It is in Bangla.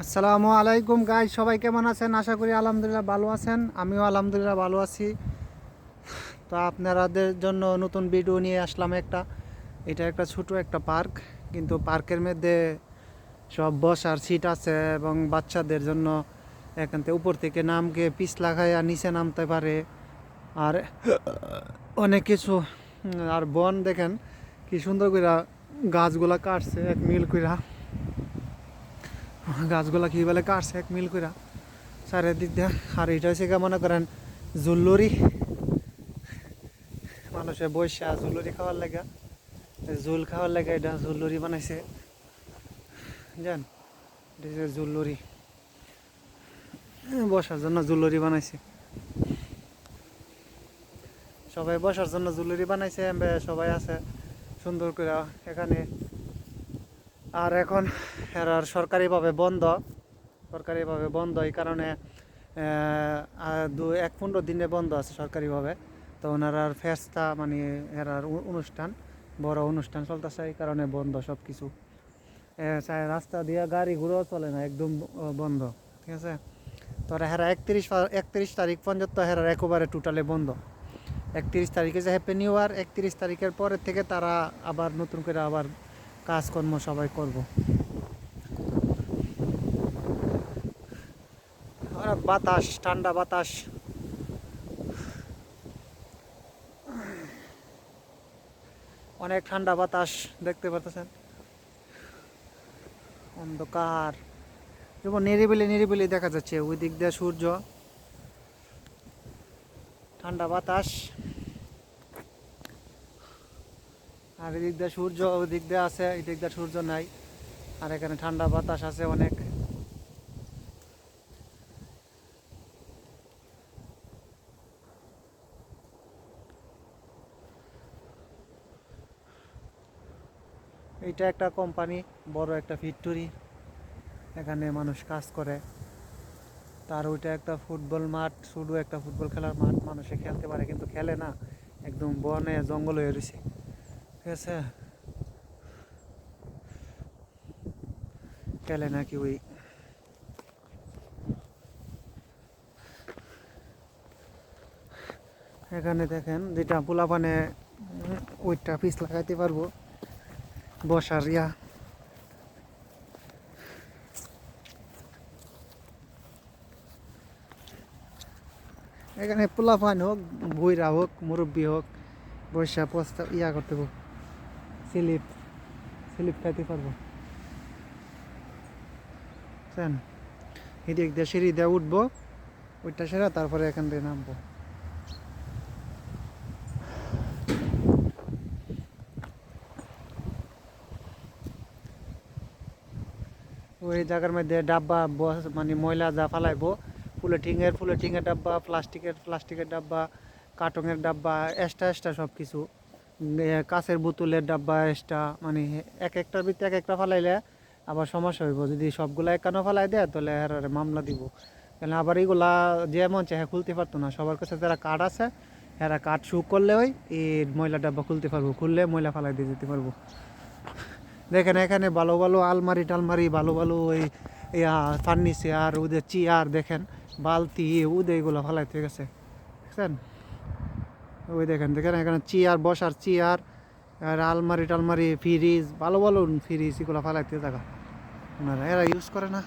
আসসালামু আলাইকুম গাইস, সবাই কেমন আছেন? আশা করি আলহামদুলিল্লাহ ভালো আছেন। আমিও আলহামদুলিল্লাহ ভালো আছি। তো আপনাদের জন্য নতুন ভিডিও নিয়ে আসলাম একটা। এটা একটা ছোট একটা পার্ক, কিন্তু পার্কের মধ্যে সব বসার সিট আছে এবং বাচ্চাদের জন্য এখান থেকে উপর থেকে নামকে পিছলা খাইয়া নিচে নামতে পারে। আর অনেক কিছু। আর বন দেখেন কি সুন্দর কইরা গাছগুলা কাটছে এক মিল কইরা। গাছগুলা কি বলে কাটছে এক মিল কইরা চারিদিক দিয়ে। আর এটা হচ্ছে মনে করেন জুল্লুরি, মানুষে বৈশা জুল্লুরি খাওয়ার লাগা, জুল খাওয়ার লাগে এটা জুল্লুরি বানাইছে। জান, এটা হচ্ছে জুল্লুরি, বসার জন্য জুল্লুরি বানাইছে। সবাই বসার জন্য জুল্লুরি বানাইছে, সবাই আছে সুন্দর করে এখানে। আর এখন এর সরকারিভাবে বন্ধ, সরকারিভাবে বন্ধ এই কারণে 15 দিনে বন্ধ আছে সরকারিভাবে। তো ওনার ফেস্তা মানে এরার অনুষ্ঠান, বড় অনুষ্ঠান চলতেছে, এই কারণে বন্ধ সব কিছু। রাস্তা দিয়ে গাড়ি ঘোড়াও চলে না, একদম বন্ধ। ঠিক আছে, তো হেরা 31 তারিখ পর্যন্ত হেরার একেবারে টোটালে বন্ধ। 31 তারিখে যে হ্যাপি নিউ ইয়ার, 31 তারিখের পরের থেকে তারা আবার নতুন করে আবার কাজকর্ম সবাই করব। আর বাতাস, ঠান্ডা বাতাস, অনেক ঠান্ডা বাতাস দেখতে পাচ্ছেন। অন্ধকার, যেমন নিরিবিলি নিরিবিলি দেখা যাচ্ছে। ওই দিক দিয়ে সূর্য, ঠান্ডা বাতাস, আর এদিক দিয়ে সূর্য, ওই দিক দিয়ে আছে, এই দিক দিয়ে সূর্য নাই। আর এখানে ঠান্ডা বাতাস আছে অনেক। এইটা একটা কোম্পানি, বড় একটা ফ্যাক্টরি, এখানে মানুষ কাজ করে। তার ওইটা একটা ফুটবল মাঠ, শুধু একটা ফুটবল খেলার মাঠ, মানুষে খেলতে পারে কিন্তু খেলে না, একদম বনে জঙ্গল হয়ে রয়েছে। ঠিক আছে, খেলে নাকি ওই। এখানে দেখেন যেটা পোলাপানে ওইটা পিস লাগাইতে পারবো বসার ইয়া। এখানে পোলাপান হোক, বইরা হোক, মুরব্বী হোক, বৈশা প্রস্তাব ইয়া করতে পারবো, স্লিপ স্লিপ খাইতে পারবো। বুঝছেন, এদিক দিয়ে সিঁড়ি দিয়ে উঠবো, ওইটা সেরা তারপরে এখান থেকে নামবো। ওই জায়গার মধ্যে ডাব্বা মানে ময়লা যা ফালাইবো, ফুলেটিংয়ের ডাব্বা, প্লাস্টিকের ডাব্বা, কার্টনের ডাব্বা, এক্সট্রা সব কিছু, কাঁচের বোতলের ডাব্বা এক্সট্রা, মানে এক একটার ভিতরে এক একটা ফালাইলে আবার সমস্যা হইব। যদি সবগুলা একানো ফালাই দেয় তাহলে এর মামলা দিব। কেন আবার এইগুলা যে মন চায় খুলতে পারতো না। সবার কাছে যারা কার্ড আছে এরা কার্ড শু করলে ওই এই ময়লা ডাব্বা খুলতে পারবো, খুললে ময়লা ফালাই দিয়ে যেতে পারবো। দেখেন এখানে ভালো ভালো আলমারি টালমারি, ভালো ভালো ওই ফার্নিচার, ওদের চেয়ার দেখেন, বালতি ওদের এগুলো ফালাইতে গেছে। বুঝছেন, ওই দেখেন দেখেন এখানে চেয়ার, বসার চেয়ার, আর আলমারি টালমারি, ফ্রিজ, ভালো ভালো ফ্রিজ, এগুলো ফালাইতে জায়গা ওনারা এরা ইউজ করে না।